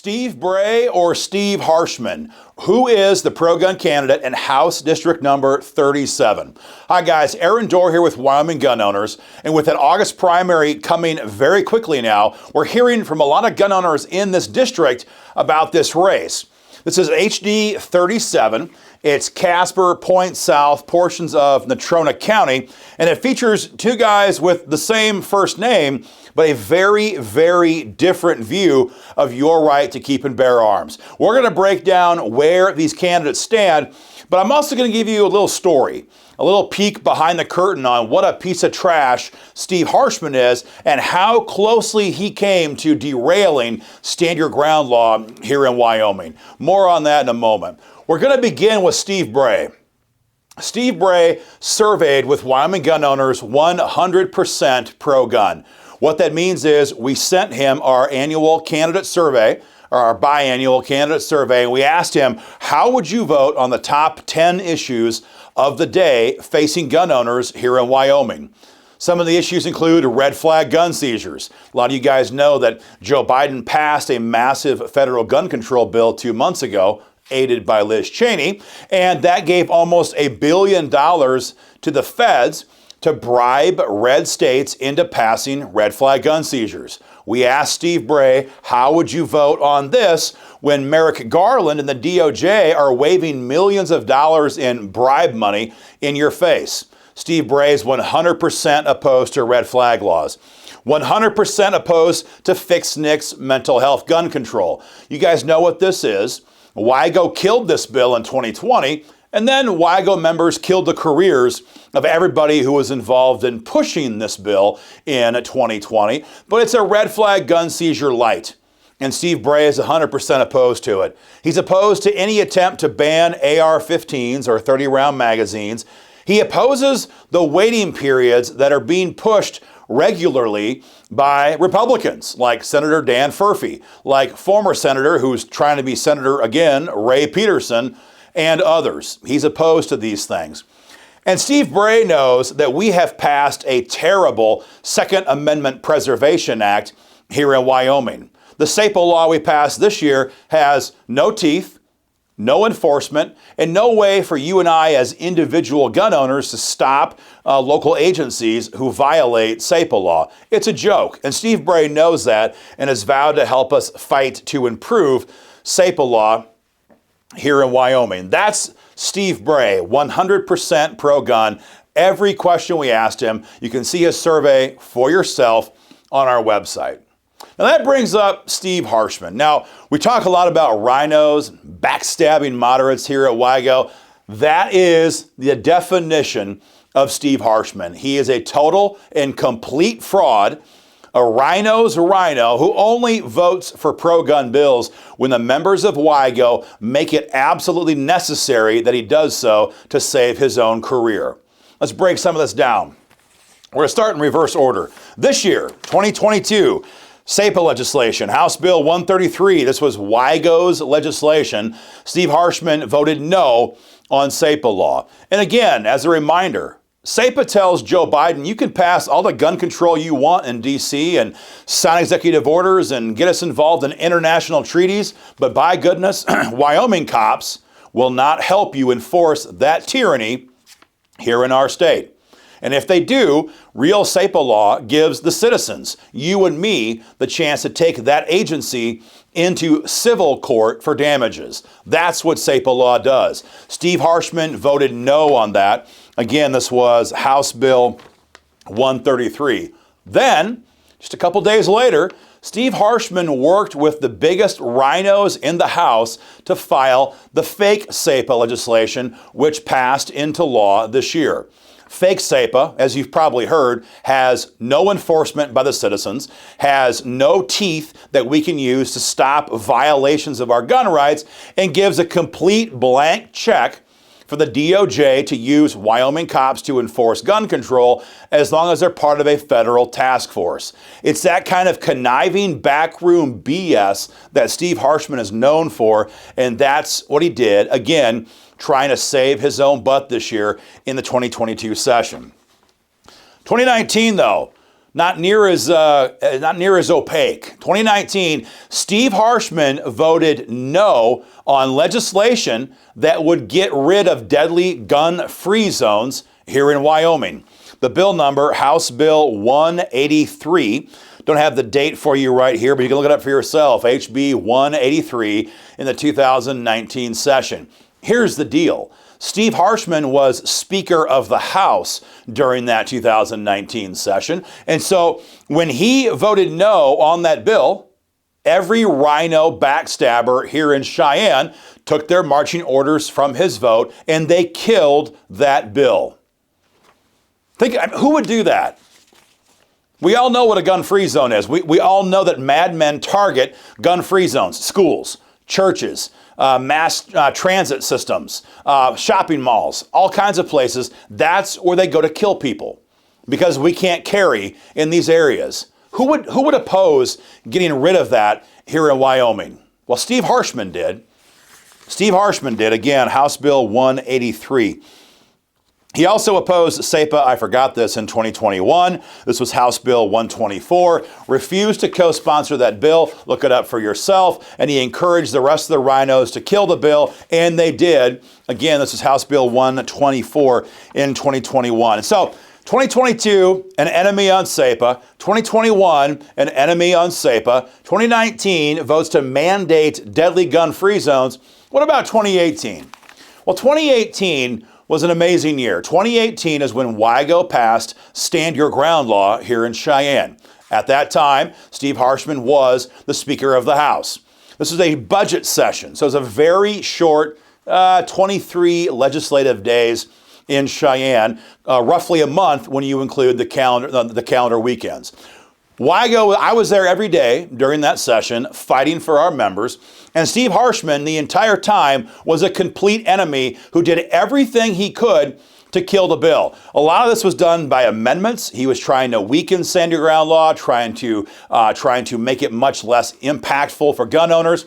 Steve Bray or Steve Harshman? Who is the pro-gun candidate in House District number 37? Hi guys, Aaron Dorr here with Wyoming Gun Owners. And with that August primary coming very quickly now, we're hearing from a lot of gun owners in this district about this race. This is HD 37. It's Casper, Point South, portions of Natrona County, and it features two guys with the same first name, but a very, very different view of your right to keep and bear arms. We're going to break down where these candidates stand, but I'm also going to give you a little story, a little peek behind the curtain on what a piece of trash Steve Harshman is and how closely he came to derailing stand your ground law here in Wyoming. More on that in a moment. We're going to begin with Steve Bray. Steve Bray surveyed with Wyoming gun owners 100% pro-gun. What that means is we sent him our annual candidate survey, or our biannual candidate survey, and we asked him, how would you vote on the top 10 issues of the day facing gun owners here in Wyoming? Some of the issues include red flag gun seizures. A lot of you guys know that Joe Biden passed a massive federal gun control bill 2 months ago, aided by Liz Cheney, and that gave almost $1 billion to the feds to bribe red states into passing red flag gun seizures. We asked Steve Bray, how would you vote on this when Merrick Garland and the DOJ are waving millions of dollars in bribe money in your face? Steve Bray is 100% opposed to red flag laws. 100% opposed to fix NICS mental health gun control. You guys know what this is. WIGO killed this bill in 2020, and then WIGO members killed the careers of everybody who was involved in pushing this bill in 2020. But it's a red flag gun seizure light, and Steve Bray is 100% opposed to it. He's opposed to any attempt to ban AR-15s or 30-round magazines. He opposes the waiting periods that are being pushed regularly by Republicans like Senator Dan Furphy, like former senator who's trying to be senator again, Ray Peterson, and others. He's opposed to these things. And Steve Bray knows that we have passed a terrible Second Amendment Preservation Act here in Wyoming. The SAPO law we passed this year has no teeth, no enforcement, and no way for you and I as individual gun owners to stop local agencies who violate SAPO law. It's a joke, and Steve Bray knows that and has vowed to help us fight to improve SAPO law here in Wyoming. That's Steve Bray, 100% pro-gun. Every question we asked him, you can see his survey for yourself on our website. Now that brings up Steve Harshman. Now, we talk a lot about rhinos, backstabbing moderates here at WIGO. That is the definition of Steve Harshman. He is a total and complete fraud, a rhino's rhino who only votes for pro-gun bills when the members of WIGO make it absolutely necessary that he does so to save his own career. Let's break some of this down. We're going to start in reverse order. This year, 2022, SAPO legislation, House Bill 133. This was WIGO's legislation. Steve Harshman voted no on SAPO law. And again, as a reminder, SAPO tells Joe Biden, you can pass all the gun control you want in D.C. and sign executive orders and get us involved in international treaties, but by goodness, Wyoming cops will not help you enforce that tyranny here in our state. And if they do, real SAPO law gives the citizens, you and me, the chance to take that agency into civil court for damages. That's what SAPO law does. Steve Harshman voted no on that. Again, this was House Bill 133. Then, just a couple days later, Steve Harshman worked with the biggest rhinos in the House to file the fake SAPO legislation, which passed into law this year. Fake SAPO, as you've probably heard, has no enforcement by the citizens, has no teeth that we can use to stop violations of our gun rights, and gives a complete blank check for the DOJ to use Wyoming cops to enforce gun control as long as they're part of a federal task force. It's that kind of conniving backroom BS that Steve Harshman is known for, and that's what he did, again, trying to save his own butt this year in the 2022 session. 2019, though, not near as opaque. 2019, Steve Harshman voted no on legislation that would get rid of deadly gun-free zones here in Wyoming. The bill number, House Bill 183. Don't have the date for you right here, but you can look it up for yourself. HB 183 in the 2019 session. Here's the deal. Steve Harshman was Speaker of the House during that 2019 session. And so when he voted no on that bill, every rhino backstabber here in Cheyenne took their marching orders from his vote, and they killed that bill. Think, who would do that? We all know what a gun-free zone is. We all know that madmen target gun-free zones, schools, churches, mass transit systems, shopping malls, all kinds of places. That's where they go to kill people because we can't carry in these areas. Who would oppose getting rid of that here in Wyoming? Well, Steve Harshman did. Steve Harshman did, again, House Bill 183. He also opposed SEPA, I forgot this, in 2021. This was House Bill 124. Refused to co-sponsor that bill. Look it up for yourself. And he encouraged the rest of the rhinos to kill the bill, and they did. Again, this is House Bill 124 in 2021. So 2022, an enemy on SEPA. 2021, an enemy on SEPA. 2019 votes to mandate deadly gun-free zones. What about 2018? Well, 2018 was an amazing year. 2018 is when WIGO passed Stand Your Ground law here in Cheyenne. At that time, Steve Harshman was the Speaker of the House. This was a budget session, so it was a very short 23 legislative days in Cheyenne, roughly a month when you include the calendar weekends. WIGO, I was there every day during that session fighting for our members, and Steve Harshman the entire time was a complete enemy who did everything he could to kill the bill. A lot of this was done by amendments. He was trying to weaken Stand Your Ground law, trying to make it much less impactful for gun owners.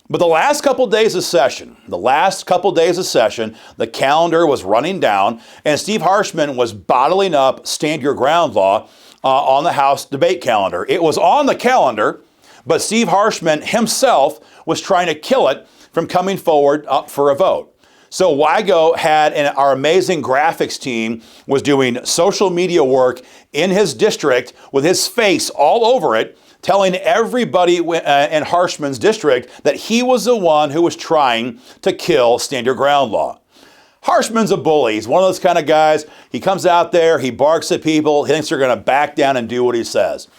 But the last couple days of session, the calendar was running down, and Steve Harshman was bottling up Stand Your Ground law on the House debate calendar. It was on the calendar, but Steve Harshman himself was trying to kill it from coming forward up for a vote. So WIGO had, and our amazing graphics team was doing social media work in his district with his face all over it, telling everybody in Harshman's district that he was the one who was trying to kill Stand Your Ground law. Harshman's a bully. He's one of those kind of guys. He comes out there, he barks at people, he thinks they're going to back down and do what he says.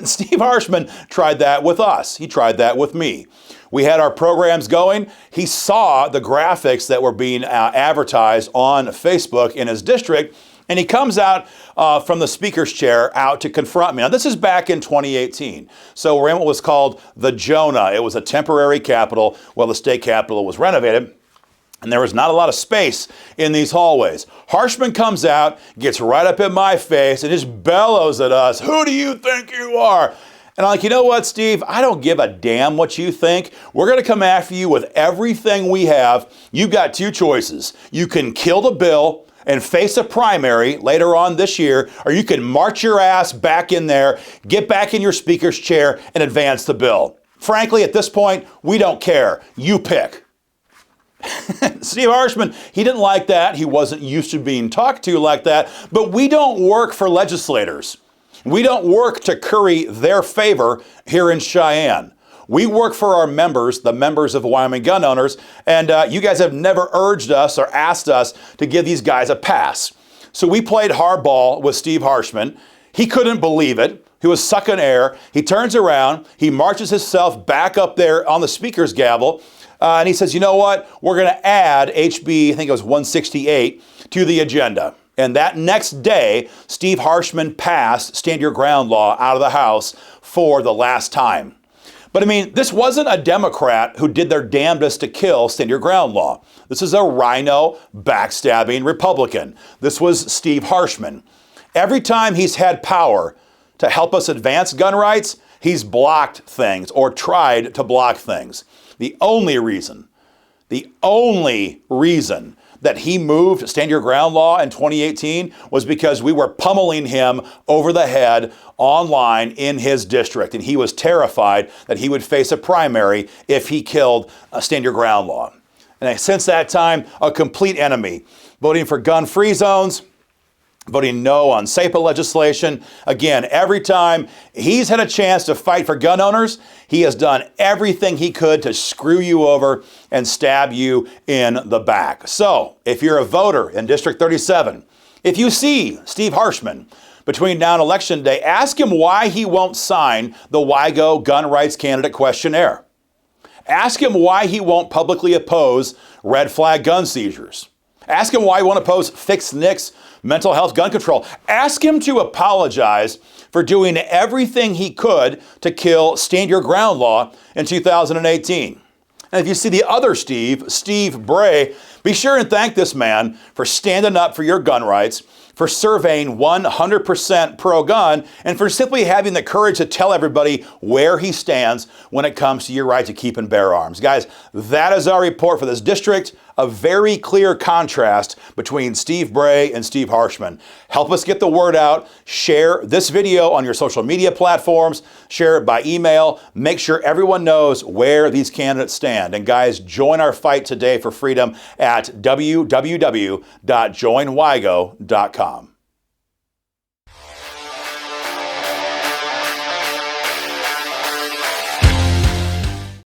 Steve Harshman tried that with us. He tried that with me. We had our programs going. He saw the graphics that were being advertised on Facebook in his district, and he comes out from the speaker's chair out to confront me. Now, this is back in 2018. So we're in what was called the Jonah. It was a temporary capitol while the state capitol was renovated. And there was not a lot of space in these hallways. Harshman comes out, gets right up in my face, and just bellows at us, "Who do you think you are?" And I'm like, you know what, Steve? I don't give a damn what you think. We're going to come after you with everything we have. You've got two choices. You can kill the bill and face a primary later on this year, or you can march your ass back in there, get back in your speaker's chair, and advance the bill. Frankly, at this point, we don't care. You pick. Steve Harshman, he didn't like that. He wasn't used to being talked to like that. But we don't work for legislators. We don't work to curry their favor here in Cheyenne. We work for our members, the members of Wyoming gun owners, and you guys have never urged us or asked us to give these guys a pass. So we played hardball with Steve Harshman. He couldn't believe it. He was sucking air. He turns around. He marches himself back up there on the speaker's gavel. And he says, you know what? We're going to add HB, I think it was 168, to the agenda. And that next day, Steve Harshman passed Stand Your Ground law out of the House for the last time. But I mean, this wasn't a Democrat who did their damnedest to kill Stand Your Ground law. This is a rhino backstabbing Republican. This was Steve Harshman. Every time he's had power to help us advance gun rights, he's blocked things or tried to block things. The only reason that he moved Stand Your Ground law in 2018 was because we were pummeling him over the head online in his district. And he was terrified that he would face a primary if he killed Stand Your Ground law. And since that time, a complete enemy, voting for gun-free zones, voting no on SAPA legislation. Again, every time he's had a chance to fight for gun owners, he has done everything he could to screw you over and stab you in the back. So if you're a voter in District 37, if you see Steve Harshman between now and Election Day, ask him why he won't sign the WIGO gun rights candidate questionnaire. Ask him why he won't publicly oppose red flag gun seizures. Ask him why he won't oppose fixed NICS mental health gun control. Ask him to apologize for doing everything he could to kill Stand Your Ground law in 2018. And if you see the other Steve Bray, be sure and thank this man for standing up for your gun rights, for surveying 100% pro-gun, and for simply having the courage to tell everybody where he stands when it comes to your right to keep and bear arms. Guys, that is our report for this district. A very clear contrast between Steve Bray and Steve Harshman. Help us get the word out. Share this video on your social media platforms. Share it by email. Make sure everyone knows where these candidates stand. And guys, join our fight today for freedom at www.joinwigo.com.